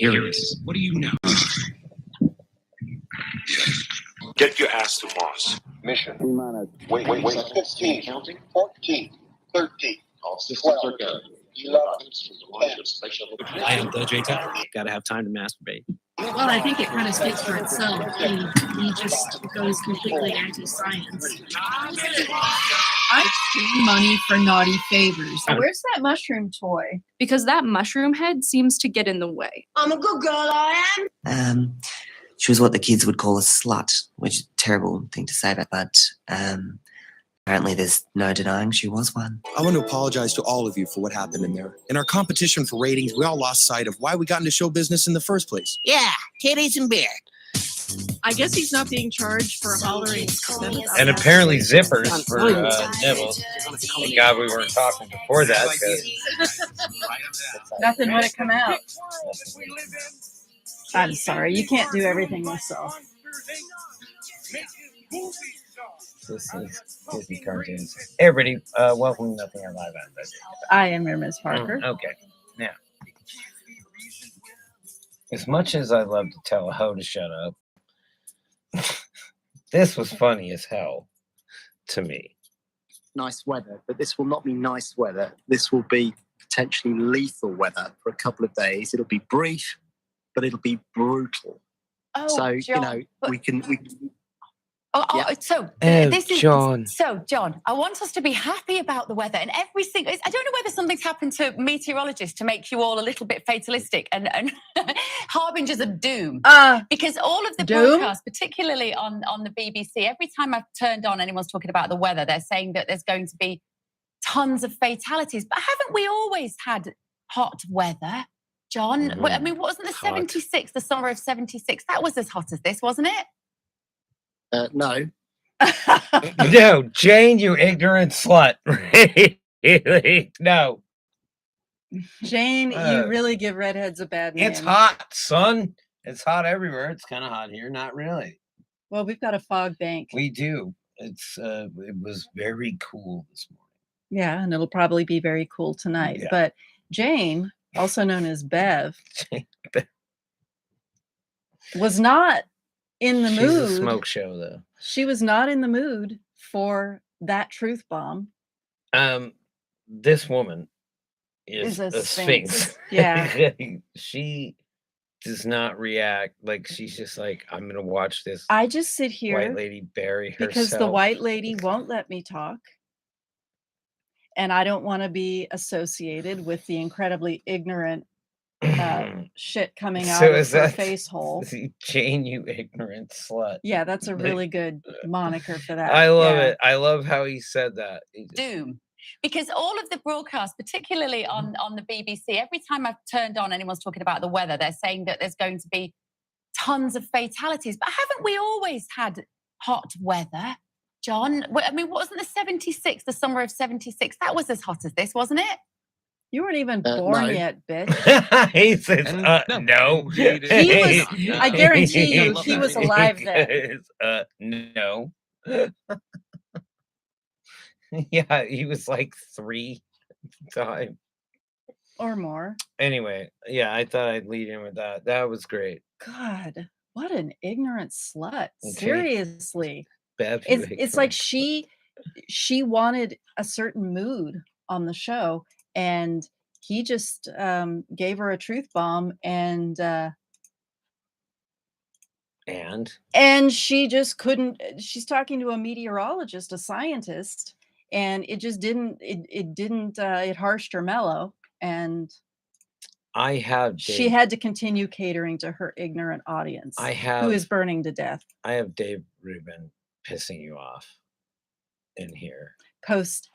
Harris, what do you know? Get your ass to Mars. Mission. Wait. 15, Counting? 14, 13. All systems are go. 11, I am the J-Town. Gotta have time to masturbate. Well, I think it kind of speaks for itself. He just goes completely anti-science. I pay money for naughty favors. Where's that mushroom toy? Because that mushroom head seems to get in the way. I'm a good girl, I am. She was what the kids would call a slut, which is a terrible thing to say, but apparently there's no denying she was one. I want to apologize to all of you for what happened in there. In our competition for ratings, we all lost sight of why we got into show business in the first place. Yeah, titties and beer. I guess he's not being charged for hollering. And apparently zippers for nibbles. Thank God we weren't talking before that. Nothing would have come out. I'm sorry, you can't do everything yourself. This is Disney cartoons. Everybody, welcome to Nothing Alive. I am your Miss Parker. Okay, now, as much as I love to tell a hoe to shut up, this was funny as hell to me. Nice weather, but this will not be nice weather. This will be potentially lethal weather for a couple of days. It'll be brief, but it'll be brutal. Oh, so John, we can. John. So, John, I want us to be happy about the weather and everything. I don't know whether something's happened to meteorologists to make you all a little bit fatalistic and harbingers of doom. Because all of the broadcasts, particularly on the BBC, every time I've turned on anyone's talking about the weather, they're saying that there's going to be tons of fatalities. But haven't we always had hot weather, John? I mean, wasn't the 76, the summer of 76, that was as hot as this, wasn't it? No. No, Jane, you ignorant slut. No. Jane, you really give redheads a bad name. It's hot, son. It's hot everywhere. It's kind of hot here. Not really. Well, we've got a fog bank. We do. It was very cool this morning. Yeah, and it'll probably be very cool tonight. Yeah. But Jane, also known as Bev, was not in the mood. She's a smoke show, though. She was not in the mood for that truth bomb. This woman is a sphinx. Yeah. She does not react. Like, she's just like, I'm going to watch this. I just sit here. White lady bury herself. Because the white lady won't let me talk. And I don't want to be associated with the incredibly ignorant shit coming out of her face hole. Jane, you ignorant slut. Yeah, that's a really good moniker for that. I love it. I love how he said that. Doom. Because all of the broadcasts, particularly on the BBC, every time I've turned on anyone's talking about the weather, they're saying that there's going to be tons of fatalities. But haven't we always had hot weather, John? I mean, wasn't the 76, the summer of 76, that was as hot as this, wasn't it? You weren't even born yet, bitch. He says, no. He was, I guarantee you, he was alive then. No. Yeah, he was like 3 at the time. Or more. Anyway, yeah, I thought I'd lead in with that. That was great. God, what an ignorant slut. Okay. Seriously. Bev, it's like she wanted a certain mood on the show, and he just gave her a truth bomb, and she just couldn't. She's talking to a meteorologist, a scientist, and it just didn't. It harshed her mellow, and she had to continue catering to her ignorant audience, who is burning to death. I have Dave Rubin pissing you off in here.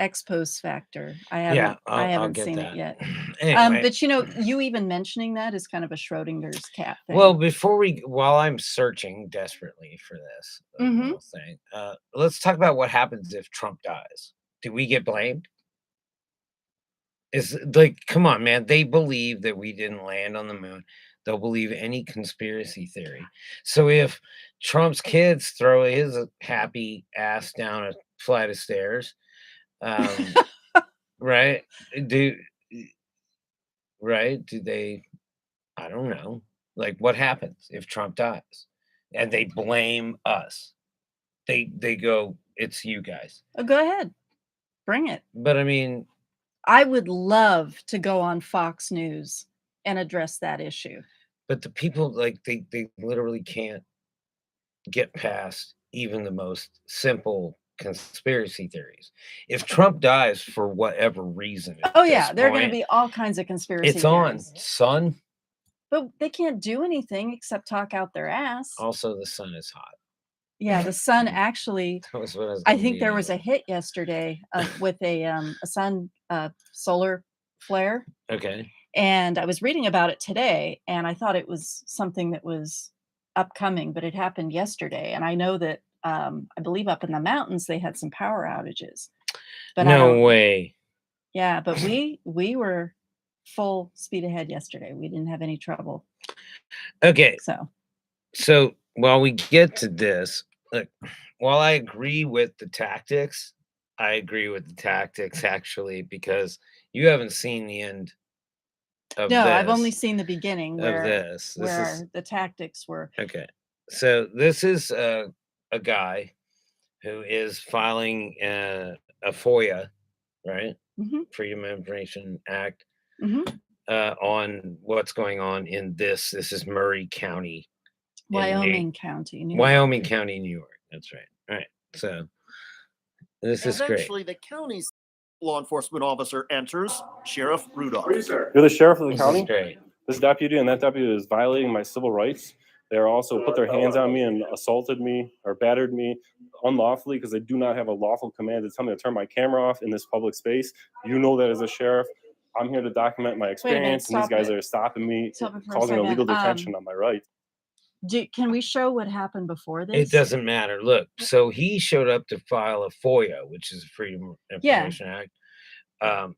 Ex post factor. I haven't seen it yet. Anyway. But you even mentioning that is kind of a Schrodinger's cat thing. Well, while I'm searching desperately for this little thing, let's talk about what happens if Trump dies. Do we get blamed? Is like, come on, man. They believe that we didn't land on the moon. They'll believe any conspiracy theory. So if Trump's kids throw his happy ass down a flight of stairs, right? Do they? I don't know. Like, what happens if Trump dies? And they blame us. They go, it's you guys. Oh, go ahead. Bring it. But I mean, I would love to go on Fox News and address that issue. but the people, like, they literally can't get past even the most simple conspiracy theories. If Trump dies for whatever reason, Oh yeah, there are going to be all kinds of conspiracy it's on, theories. sun. But they can't do anything except talk out their ass. Also, the sun is hot. Yeah, the sun actually. That was what I was I gonna think lead there was a into. hit yesterday with a sun solar flare, Okay. and I was reading about it today, and I thought it was something that was upcoming, but it happened yesterday, and I know that I believe up in the mountains they had some power outages. But I No don't, way. yeah, but we were full speed ahead yesterday. We didn't have any trouble. Okay. So while we get to this, look, while I agree with the tactics, I agree with the tactics actually, because you haven't seen the end of no, this. I've only seen the beginning of where this. This where is the tactics were. okay. So this is a guy who is filing a FOIA, right? Freedom of Information Act, on what's going on in this. This is Murray County, Wyoming County, New York. Wyoming County, New York. That's right. All right. So this is great. Eventually, the county's law enforcement officer enters, Sheriff Rudolph. You're the sheriff of the This county? is great. This deputy and that deputy is violating my civil rights. They're also put their hands on me and assaulted me or battered me unlawfully because they do not have a lawful command to tell me to turn my camera off in this public space. You know that as a sheriff. I'm here to document my experience, and these guys are stopping me, causing illegal detention on my rights. Can we show what happened before this? It doesn't matter. Look, so he showed up to file a FOIA, which is a Freedom of Information Act,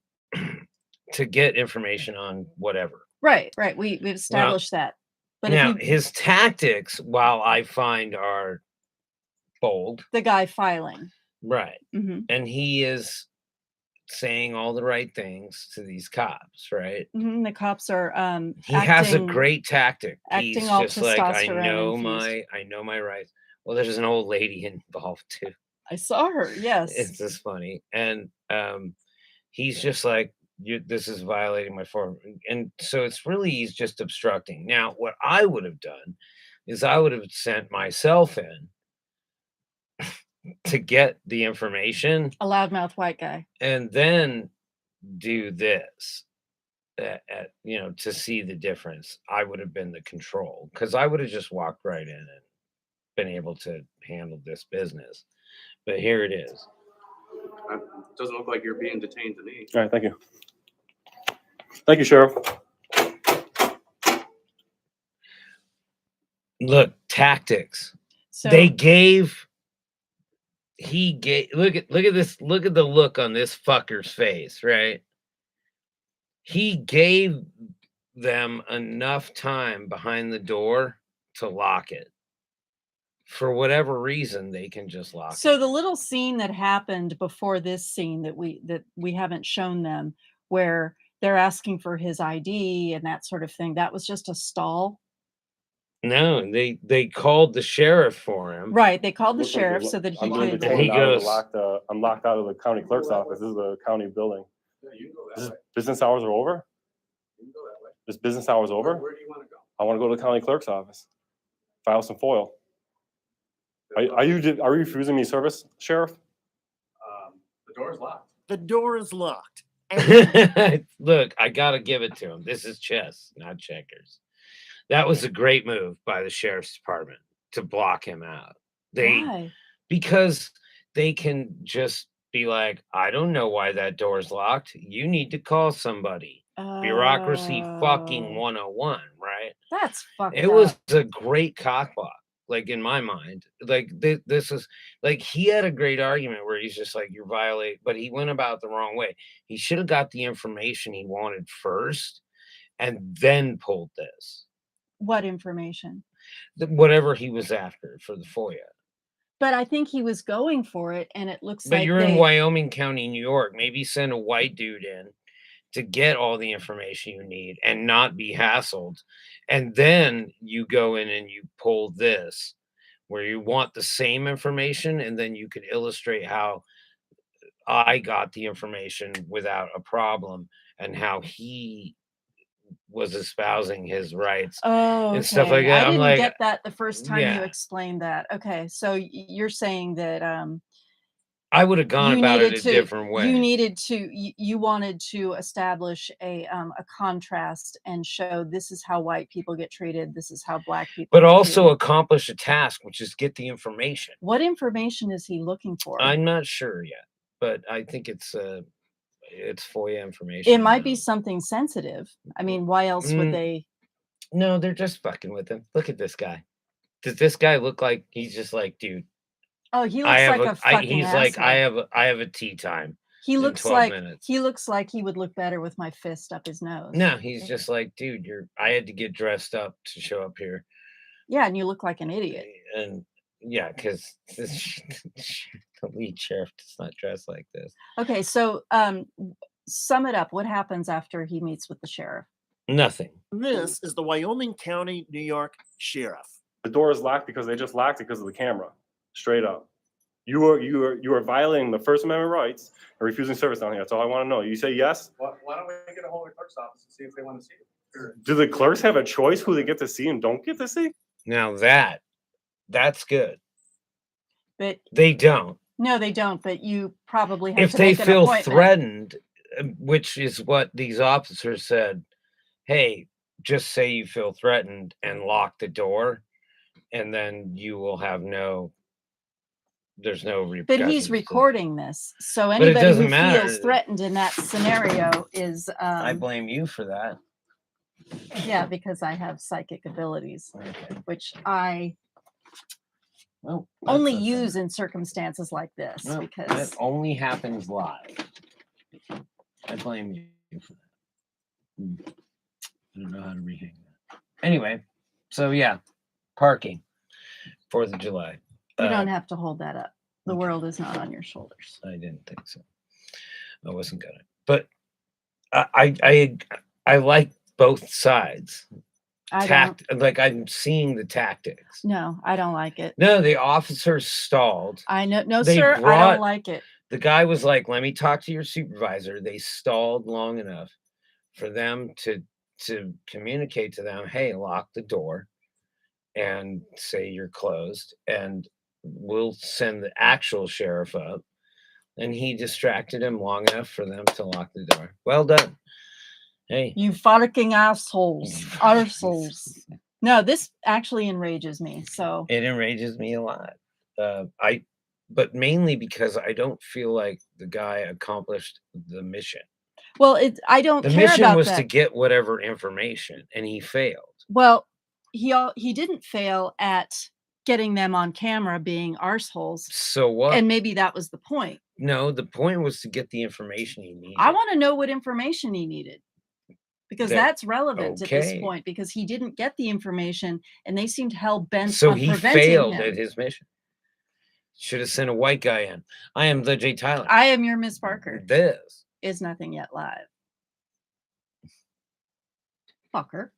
to get information on whatever. Right. We've established that. But now, his tactics, while I find are bold, the guy filing, right, and he is saying all the right things to these cops, right? The cops are he has a great tactic. Acting He's all just like, I know testosterone my rights. Well, there's an old lady involved too. I saw her. Yes, it's just funny, and he's just like, this is violating my form, and so it's really, he's just obstructing. Now, what I would have done is I would have sent myself in to get the information, a loudmouth white guy, and then do this to see the difference. I would have been the control, because I would have just walked right in and been able to handle this business. But here it is. It doesn't look like you're being detained to me. All right, thank you. Thank you, Sheriff. Look, tactics. So he gave look at this, look at the look on this fucker's face, right? He gave them enough time behind the door to lock it. For whatever reason, they can just lock it. So the little scene that happened before this scene that we haven't shown them, where they're asking for his ID and that sort of thing, that was just a stall. No, they called the sheriff for him. Right, they called the sheriff so that he could. And he goes, I'm locked out of the county clerk's office. This is a county building. Business hours are over? Is business hours over? Where do you want to go? I want to go to the county clerk's office. File some FOIL. Are you refusing me service, Sheriff? The door's locked. The door is locked. Look, I gotta give it to him. This is chess, not checkers. That was a great move by the sheriff's department to block him out. Why? Because they can just be like, I don't know why that door's locked. You need to call somebody. Bureaucracy fucking 101, right? That's fucking. It was a great cockblock. Like, in my mind, like this is like, he had a great argument where he's just like, you're violating, but he went about the wrong way. He should have got the information he wanted first and then pulled this. What information? Whatever he was after for the FOIA. But I think he was going for it, and it looks like. But you're in Wyoming County, New York. Maybe send a white dude in to get all the information you need and not be hassled. And then you go in and you pull this where you want the same information, and then you could illustrate how I got the information without a problem and how he was espousing his rights Oh, and stuff like okay. that. I I'm didn't like, get that the first time you yeah, explained that. Okay, so you're saying that I would have gone you about it needed a to different way. you wanted to establish a contrast and show this is how white people get treated, this is how black people But get also treated. accomplish a task, which is get the information. What information is he looking for? I'm not sure yet, but I think it's FOIA information. It might be something sensitive. I mean, why else would Mm, they? No, they're just fucking with him. Look at this guy. Does this guy look like he's just like, dude? Oh, he looks like a fucking he's asshole. like, I have a tea time. He in looks 12 like minutes. he looks like he would look better with my fist up his nose. No, he's just like, dude, I had to get dressed up to show up here. Yeah, and you look like an idiot. And yeah, because the lead sheriff does not dress like this. Okay, so sum it up. What happens after he meets with the sheriff? Nothing. This is the Wyoming County, New York Sheriff. The door is locked because they just locked it because of the camera. Straight up. You are violating the First Amendment rights and refusing service down here. That's all I want to know. You say yes? Why don't we get a hold of the clerk's office and see if they want to see it? Do the clerks have a choice who they get to see and don't get to see? Now that's good. But they don't. No, they don't. But you probably have If to they make an feel appointment. threatened, which is what these officers said, hey, just say you feel threatened and lock the door, and then you will have there's no repercussions. But he's recording this, so But it anybody who doesn't matter. feels threatened in that scenario is. I blame you for that. Yeah, because I have psychic abilities, which I only use in circumstances like this. No, because that only happens live. I blame you for that. I don't know how to rehang that. Anyway, so yeah, parking, 4th of July. you don't have to hold that up. The world is not on your shoulders. I didn't think so. I wasn't gonna, but I like both sides. Like I'm seeing the tactics. No, I don't like it. No, the officers stalled. I know. No, They sir, I brought- don't like it. The guy was like, "Let me talk to your supervisor." They stalled long enough for them to communicate to them, "Hey, lock the door and say you're closed, and we'll send the actual sheriff up." And he distracted him long enough for them to lock the door. Well done. Hey, You fucking assholes. Arseholes. No, this actually enrages me. So it enrages me a lot. But mainly because I don't feel like the guy accomplished the mission. well, I don't The care mission about was that. to get whatever information, and he failed. Well, he didn't fail at getting them on camera being arseholes. So what? And maybe that was the point. No, the point was to get the information he needed. I want to know what information he needed. Because That- that's relevant at this okay. point, because he didn't get the information and they seemed hell bent So on he preventing failed him. at his mission. Should have sent a white guy in. I am the Jay Tyler. I am your Miss Parker. This Is nothing yet live. Fucker.